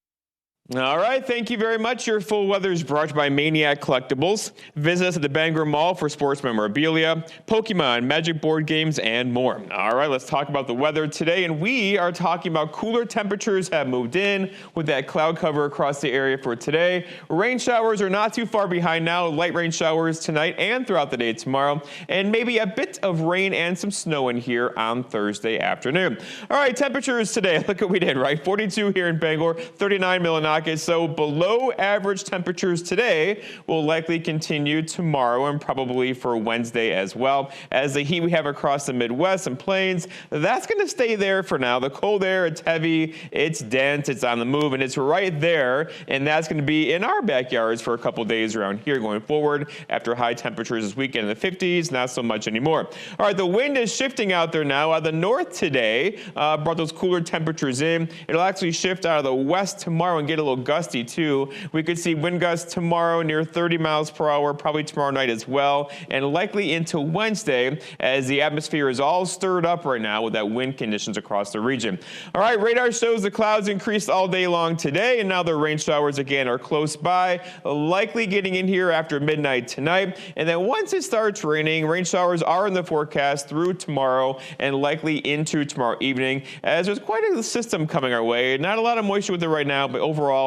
All right, thank you very much. Your full weather is brought to you by Maniac Collectibles. Visit us at the Bangor Mall for sports memorabilia, Pokemon, Magic board games, and more. All right, let's talk about the weather today. And we are talking about cooler temperatures have moved in with that cloud cover across the area for today. Rain showers are not too far behind now. Light rain showers tonight and throughout the day tomorrow. And maybe a bit of rain and some snow in here on Thursday afternoon. All right, temperatures today. Look what we did, right? 42 here in Bangor, 39 Millinocket. So below average temperatures today will likely continue tomorrow and probably for Wednesday as well. As the heat we have across the Midwest and plains, that's going to stay there for now. The cold air, it's heavy, it's dense, it's on the move, and it's right there. And that's going to be in our backyards for a couple days around here going forward after high temperatures this weekend in the 50s, not so much anymore. All right, the wind is shifting out there now. Out of the north today brought those cooler temperatures in. It'll actually shift out of the west tomorrow and get a little gusty too. We could see wind gusts tomorrow near 30 miles per hour, probably tomorrow night as well, and likely into Wednesday as the atmosphere is all stirred up right now with that wind conditions across the region. All right, radar shows the clouds increased all day long today, and now the rain showers again are close by, likely getting in here after midnight tonight. And then once it starts raining, rain showers are in the forecast through tomorrow and likely into tomorrow evening, as there's quite a system coming our way. Not a lot of moisture with it right now, but overall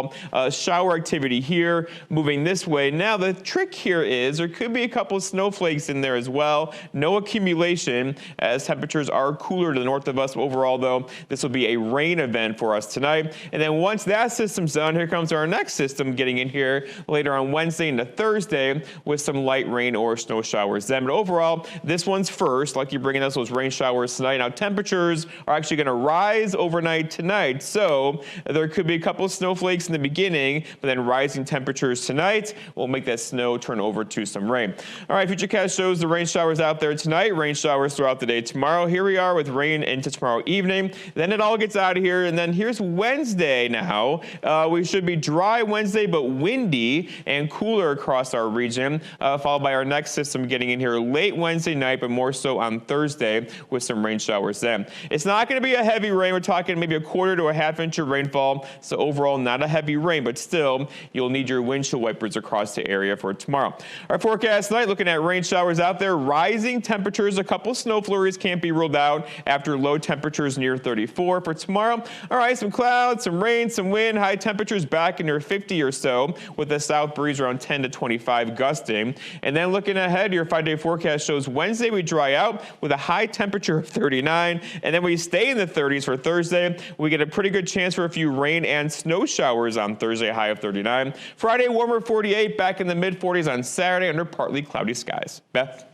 shower activity here moving this way. Now the trick here is there could be a couple of snowflakes in there as well. No accumulation as temperatures are cooler to the north of us. Overall though, this will be a rain event for us tonight. And then once that system's done, here comes our next system getting in here later on Wednesday into Thursday with some light rain or snow showers then. But overall, this one's first, like you're bringing us those rain showers tonight. Now temperatures are actually going to rise overnight tonight. So there could be a couple of snowflakes in the beginning, but then rising temperatures tonight will make that snow turn over to some rain. All right, Futurecast shows the rain showers out there tonight, rain showers throughout the day tomorrow. Here we are with rain into tomorrow evening. Then it all gets out of here, and then here's Wednesday now. We should be dry Wednesday, but windy and cooler across our region, followed by our next system getting in here late Wednesday night, but more so on Thursday with some rain showers then. It's not going to be a heavy rain. We're talking maybe a quarter to a half inch of rainfall, so overall not a heavy rain, but still you'll need your windshield wipers across the area for tomorrow. Our forecast tonight, looking at rain showers out there, rising temperatures, a couple snow flurries can't be ruled out after low temperatures near 34 for tomorrow. All right, some clouds, some rain, some wind, high temperatures back in near 50 or so with a south breeze around 10 to 25 gusting. And then looking ahead, your 5-day forecast shows Wednesday we dry out with a high temperature of 39, and then we stay in the 30s for Thursday. We get a pretty good chance for a few rain and snow showers on Thursday, a high of 39. Friday, warmer 48, back in the mid-40s on Saturday under partly cloudy skies. Beth?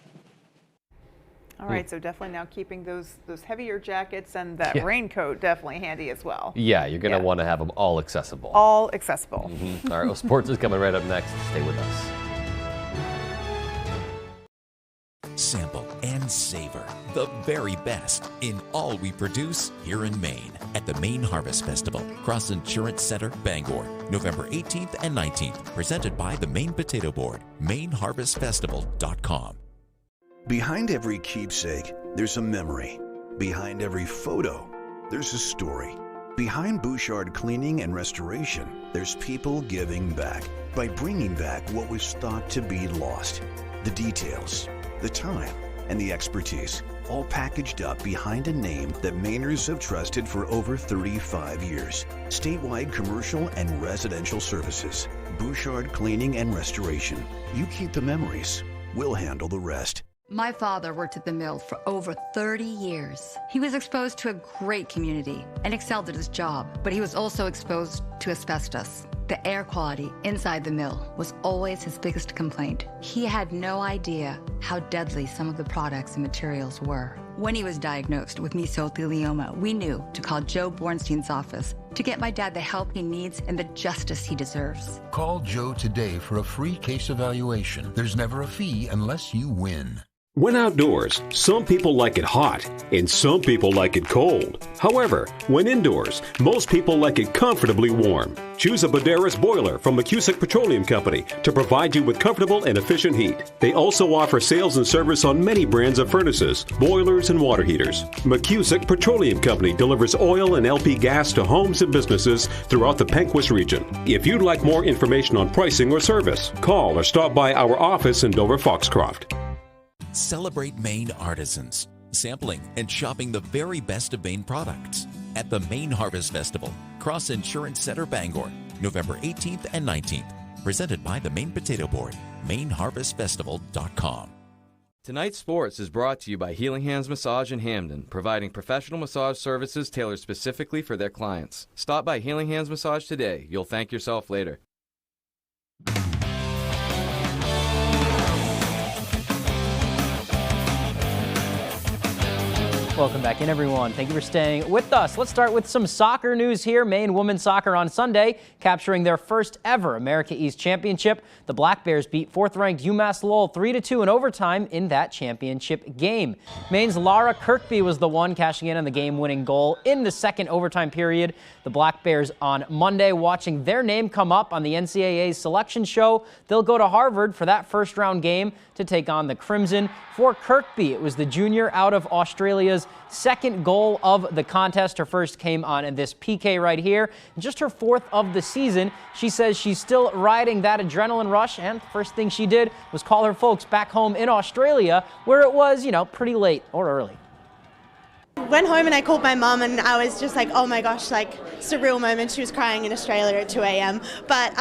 All right, so definitely now keeping those heavier jackets and that raincoat definitely handy as well. Yeah, you're going to want to have them all accessible. All accessible. All right, well, sports is coming right up next. Stay with us. Sample and savor the very best in all we produce here in Maine at the Maine Harvest Festival, Cross Insurance Center, Bangor, November 18th and 19th, presented by the Maine Potato Board, MaineHarvestFestival.com. Behind every keepsake, there's a memory. Behind every photo, there's a story. Behind Bouchard Cleaning and Restoration, there's people giving back by bringing back what was thought to be lost. The details, the time, and the expertise, all packaged up behind a name that Mainers have trusted for over 35 years. Statewide commercial and residential services. Bouchard Cleaning and Restoration. You keep the memories. We'll handle the rest. My father worked at the mill for over 30 years. He was exposed to a great community and excelled at his job, but he was also exposed to asbestos. The air quality inside the mill was always his biggest complaint. He had no idea how deadly some of the products and materials were. When he was diagnosed with mesothelioma, we knew to call Joe Bornstein's office to get my dad the help he needs and the justice he deserves. Call Joe today for a free case evaluation. There's never a fee unless you win. When outdoors, some people like it hot and some people like it cold. However, when indoors, most people like it comfortably warm. Choose a Baderas boiler from McCusick Petroleum Company to provide you with comfortable and efficient heat. They also offer sales and service on many brands of furnaces, boilers, and water heaters. McCusick Petroleum Company delivers oil and LP gas to homes and businesses throughout the Pequot region. If you'd like more information on pricing or service, call or stop by our office in Dover Foxcroft. Celebrate Maine artisans, sampling and shopping the very best of Maine products at the Maine Harvest Festival, Cross Insurance Center, Bangor, November 18th and 19th. Presented by the Maine Potato Board, MaineHarvestFestival.com. Tonight's Sports is brought to you by Healing Hands Massage in Hamden, providing professional massage services tailored specifically for their clients. Stop by Healing Hands Massage today. You'll thank yourself later. Welcome back in, everyone. Thank you for staying with us. Let's start with some soccer news here. Maine women's soccer on Sunday, capturing their first ever America East Championship. The Black Bears beat fourth-ranked UMass Lowell 3-2 in overtime in that championship game. Maine's Lara Kirkby was the one cashing in on the game-winning goal in the second overtime period. The Black Bears on Monday watching their name come up on the NCAA's selection show. They'll go to Harvard for that first-round game to take on the Crimson. For Kirkby, it was the junior out of Australia's second goal of the contest. Her first came on this PK right here. Just her fourth of the season. She says she's still riding that adrenaline rush, and the first thing she did was call her folks back home in Australia, where it was, pretty late or early. Went home and I called my mum and I was just like, oh my gosh, like surreal moment. She was crying in Australia at 2 a.m. But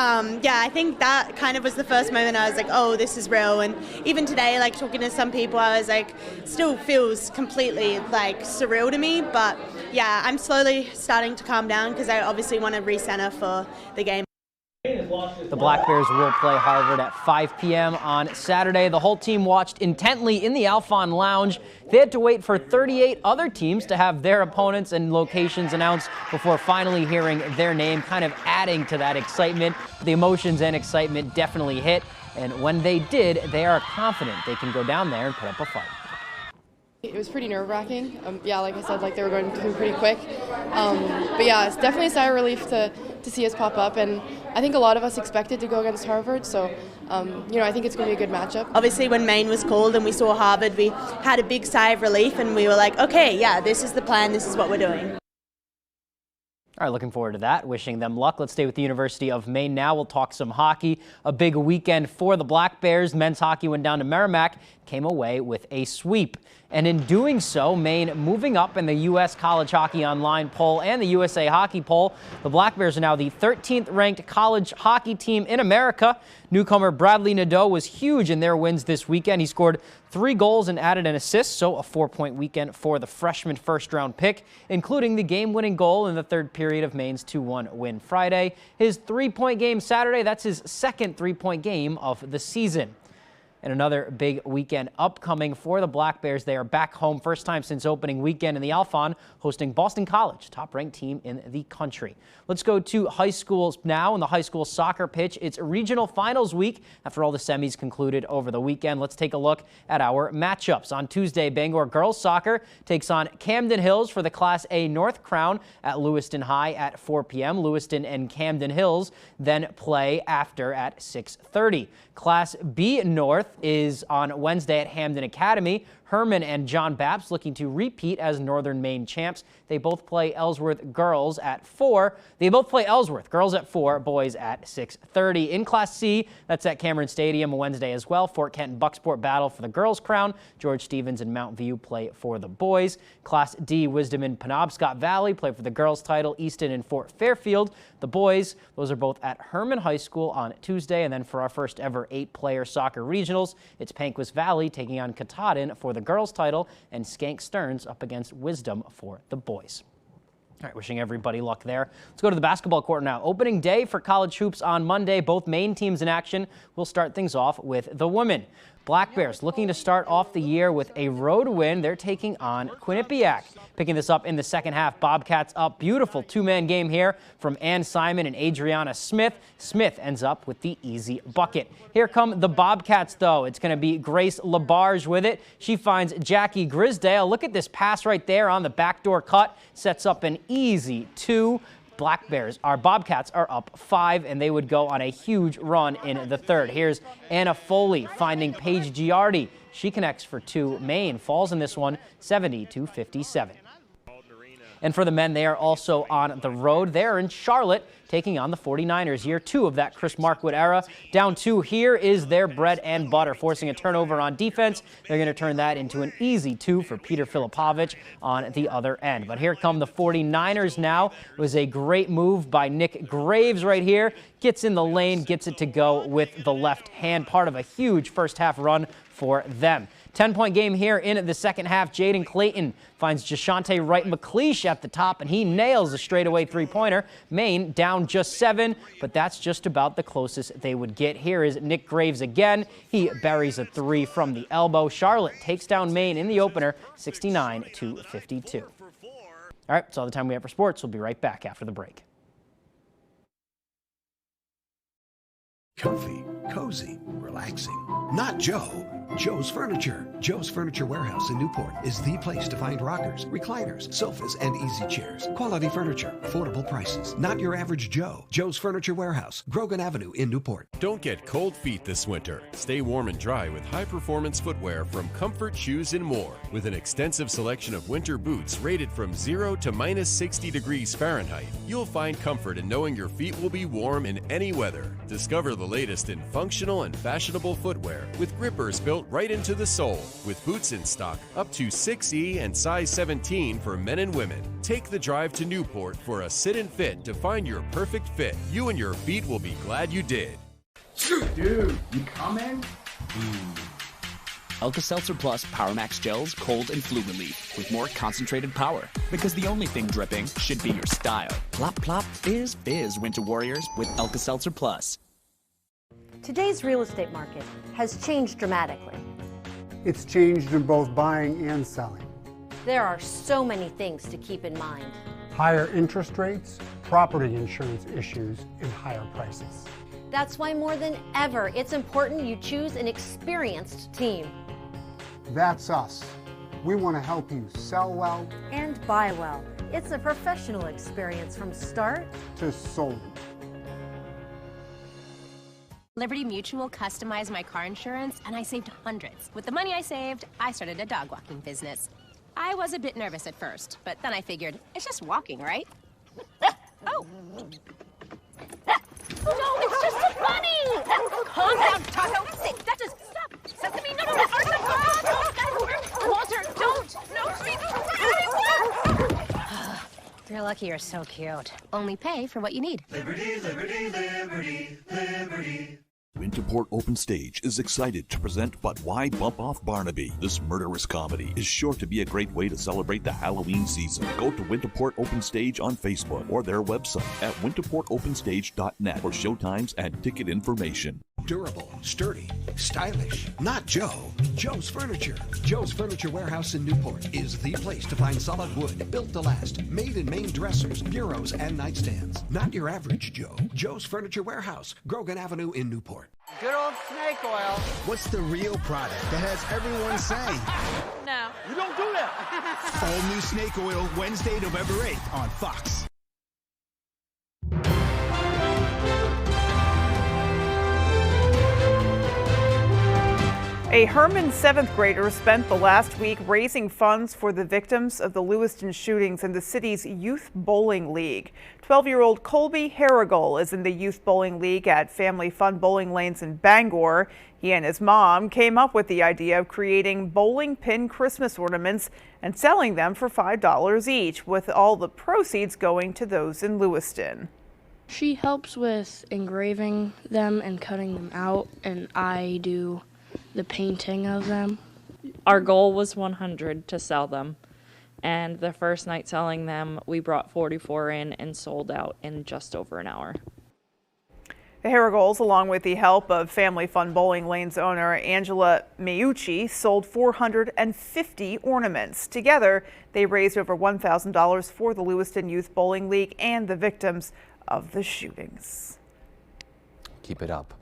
yeah, I think that kind of was the first moment I was like, oh, this is real. And even today, like talking to some people, I was like, still feels completely like surreal to me. But yeah, I'm slowly starting to calm down because I obviously want to recenter for the game. The Black Bears will play Harvard at 5 p.m. on Saturday. The whole team watched intently in the Alphon Lounge. They had to wait for 38 other teams to have their opponents and locations announced before finally hearing their name, kind of adding to that excitement. The emotions and excitement definitely hit, and when they did, they are confident they can go down there and put up a fight. It was pretty nerve-wracking. Yeah, like I said, like they were going through pretty quick. But yeah, it's definitely a sigh of relief to see us pop up, and I think a lot of us expected to go against Harvard, so I think it's going to be a good matchup. Obviously, when Maine was called and we saw Harvard, we had a big sigh of relief, and we were like, okay, yeah, this is the plan, this is what we're doing. All right, looking forward to that. Wishing them luck. Let's stay with the University of Maine now. We'll talk some hockey. A big weekend for the Black Bears. Men's hockey went down to Merrimack, came away with a sweep. And in doing so, Maine moving up in the U.S. College Hockey Online poll and the USA Hockey poll. The Black Bears are now the 13th ranked college hockey team in America. Newcomer Bradley Nadeau was huge in their wins this weekend. He scored 3 goals and added an assist, so a 4-point weekend for the freshman first-round pick, including the game-winning goal in the third period of Maine's 2-1 win Friday. His 3-point game Saturday, that's his second 3-point game of the season. And another big weekend upcoming for the Black Bears. They are back home, first time since opening weekend in the Alphon, hosting Boston College, top-ranked team in the country. Let's go to high schools now in the high school soccer pitch. It's regional finals week after all the semis concluded over the weekend. Let's take a look at our matchups. On Tuesday, Bangor girls soccer takes on Camden Hills for the Class A North Crown at Lewiston High at 4 p.m. Lewiston and Camden Hills then play after at 6:30. Class B North is on Wednesday at Hamden Academy Herman and John Babs looking to repeat as Northern Maine champs. They both play Ellsworth girls at 4. They both play Ellsworth girls at 4, boys at 6:30. In Class C, that's at Cameron Stadium Wednesday as well. Fort Kent and Bucksport battle for the girls' crown. George Stevens and Mount View play for the boys. Class D, Wisdom and Penobscot Valley play for the girls' title. Easton and Fort Fairfield, the boys. Those are both at Herman High School on Tuesday. And then for our first ever 8-player soccer regionals, it's Pancras Valley taking on Katahdin for the girls' title and Skank Stearns up against Wisdom for the boys. All right, wishing everybody luck there. Let's go to the basketball court now. Opening day for college hoops on Monday. Both Maine teams in action. We'll start things off with the women. Black Bears looking to start off the year with a road win. They're taking on Quinnipiac. Picking this up in the second half, Bobcats up. Beautiful two-man game here from Ann Simon and Adriana Smith. Smith ends up with the easy bucket. Here come the Bobcats, though. It's going to be Grace Labarge with it. She finds Jackie Grisdale. Look at this pass right there on the backdoor cut. Sets up an easy 2. Bobcats are up 5, and they would go on a huge run in the third. Here's Anna Foley finding Paige Giardi. She connects for 2. Maine falls in this one 70-57. And for the men, they are also on the road. They're in Charlotte, taking on the 49ers. Year 2 of that Chris Markwood era. Down 2, here is their bread and butter, forcing a turnover on defense. They're going to turn that into an easy 2 for Peter Filipovich on the other end. But here come the 49ers now. It was a great move by Nick Graves right here. Gets in the lane, gets it to go with the left hand. Part of a huge first half run for them. 10-point game here in the second half. Jaden Clayton finds Jashante Wright McLeish at the top, and he nails a straightaway three-pointer. Maine down just 7, but that's just about the closest they would get. Here is Nick Graves again. He buries a 3 from the elbow. Charlotte takes down Maine in the opener, 69-52. All right, that's all the time we have for sports. We'll be right back after the break. Comfy, cozy, relaxing. Not Joe. Joe's Furniture. Joe's Furniture Warehouse in Newport is the place to find rockers, recliners, sofas, and easy chairs. Quality furniture, affordable prices. Not your average Joe. Joe's Furniture Warehouse, Grogan Avenue in Newport. Don't get cold feet this winter. Stay warm and dry with high-performance footwear from Comfort Shoes and More. With an extensive selection of winter boots rated from 0 to minus 60 degrees Fahrenheit, you'll find comfort in knowing your feet will be warm in any weather. Discover the latest in functional and fashionable footwear with grippers built right into the sole, with boots in stock up to 6E and size 17 for men and women. Take the drive to Newport for a sit and fit to find your perfect fit. You and your feet will be glad you did. Dude, you coming? Alka-Seltzer Plus PowerMax Gels Cold and Flu Relief with more concentrated power. Because the only thing dripping should be your style. Plop, plop, fizz, fizz, Winter Warriors with Alka-Seltzer Plus. Today's real estate market has changed dramatically. It's changed in both buying and selling. There are so many things to keep in mind. Higher interest rates, property insurance issues, and higher prices. That's why more than ever, it's important you choose an experienced team. That's us. We want to help you sell well and buy well. It's a professional experience from start to sold. Liberty Mutual customized my car insurance, and I saved hundreds. With the money I saved, I started a dog walking business. I was a bit nervous at first, but then I figured, it's just walking, right? Oh! No, it's just a bunny! Calm down, Taco! That just... Stop! Sesame, no, Walter, don't! No, please! You're lucky you're so cute. Only pay for what you need. Liberty, liberty, liberty, liberty. Winterport Open Stage is excited to present But Why Bump Off Barnaby? This murderous comedy is sure to be a great way to celebrate the Halloween season. Go to Winterport Open Stage on Facebook or their website at winterportopenstage.net for showtimes and ticket information. Durable, sturdy, stylish. Not Joe. Joe's Furniture. Joe's Furniture Warehouse in Newport is the place to find solid wood, built to last, made in Maine dressers, bureaus, and nightstands. Not your average Joe. Joe's Furniture Warehouse, Grogan Avenue in Newport. Good old snake oil. What's the real product that has everyone saying? No. You don't do that. All new snake oil, Wednesday, November 8th on Fox. A Herman 7th grader spent the last week raising funds for the victims of the Lewiston shootings in the city's Youth Bowling League. 12-year-old Colby Harrigal is in the Youth Bowling League at Family Fun Bowling Lanes in Bangor. He and his mom came up with the idea of creating bowling pin Christmas ornaments and selling them for $5 each, with all the proceeds going to those in Lewiston. She helps with engraving them and cutting them out, and I do the painting of them. Our goal was 100 to sell them, and the first night selling them, we brought 44 in and sold out in just over an hour. The Harrigals, along with the help of Family Fun Bowling Lanes owner Angela Meucci, sold 450 ornaments. Together, they raised over $1,000 for the Lewiston Youth Bowling League and the victims of the shootings. Keep it up.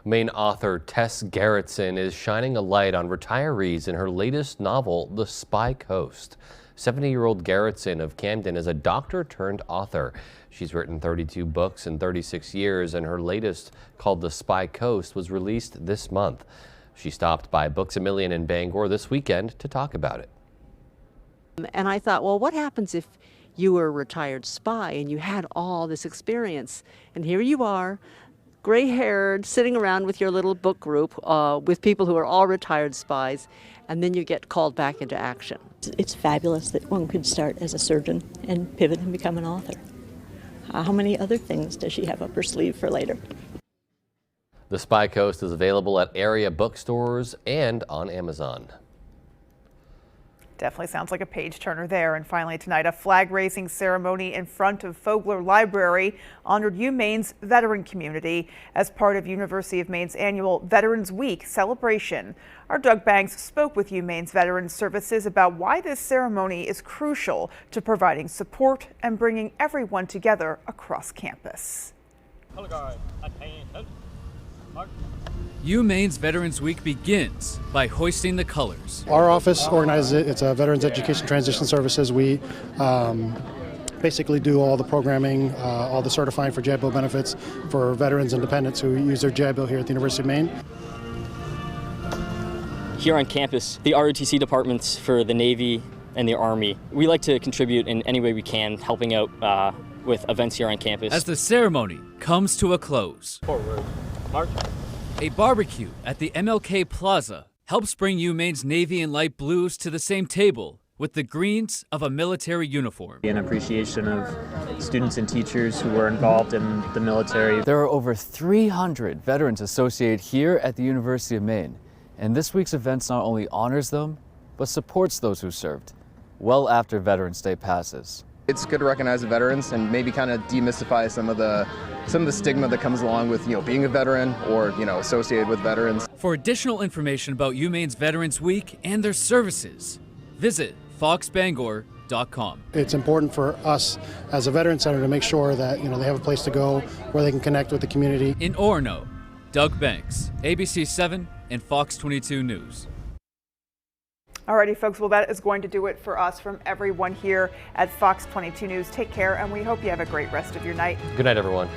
Maine author Tess Gerritsen is shining a light on retirees in her latest novel, The Spy Coast. 70-year-old Gerritsen of Camden is a doctor turned author. She's written 32 books in 36 years, and her latest, called The Spy Coast, was released this month. She stopped by Books A Million in Bangor this weekend to talk about it. And I thought, well, what happens if you were a retired spy and you had all this experience? And here you are, gray-haired, sitting around with your little book group with people who are all retired spies, and then you get called back into action. It's fabulous that one could start as a surgeon and pivot and become an author. How many other things does she have up her sleeve for later? The Spy Coast is available at area bookstores and on Amazon. Definitely sounds like a page turner there. And finally tonight, a flag raising ceremony in front of Fogler Library honored UMaine's veteran community as part of University of Maine's annual Veterans Week celebration. Our Doug Banks spoke with UMaine's Veterans Services about why this ceremony is crucial to providing support and bringing everyone together across campus. UMaine's Veterans Week begins by hoisting the colors. Our office organizes it. It's a Veterans Education Transition Services. We basically do all the programming, all the certifying for GI Bill benefits for veterans and dependents who use their GI Bill here at the University of Maine. Here on campus, the ROTC departments for the Navy and the Army, we like to contribute in any way we can, helping out with events here on campus. As the ceremony comes to a close, Forward. March. A barbecue at the MLK Plaza helps bring UMaine's Navy and Light Blues to the same table with the greens of a military uniform. An appreciation of students and teachers who were involved in the military. There are over 300 veterans associated here at the University of Maine, and this week's events not only honors them, but supports those who served well after Veterans Day passes. It's good to recognize the veterans and maybe kind of demystify some of the stigma that comes along with, being a veteran or, associated with veterans. For additional information about UMaine's Veterans Week and their services, visit foxbangor.com. It's important for us as a Veterans Center to make sure that, they have a place to go where they can connect with the community. In Orono, Doug Banks, ABC 7 and Fox 22 News. Alrighty, folks, well, that is going to do it for us from everyone here at Fox 22 News. Take care, and we hope you have a great rest of your night. Good night, everyone.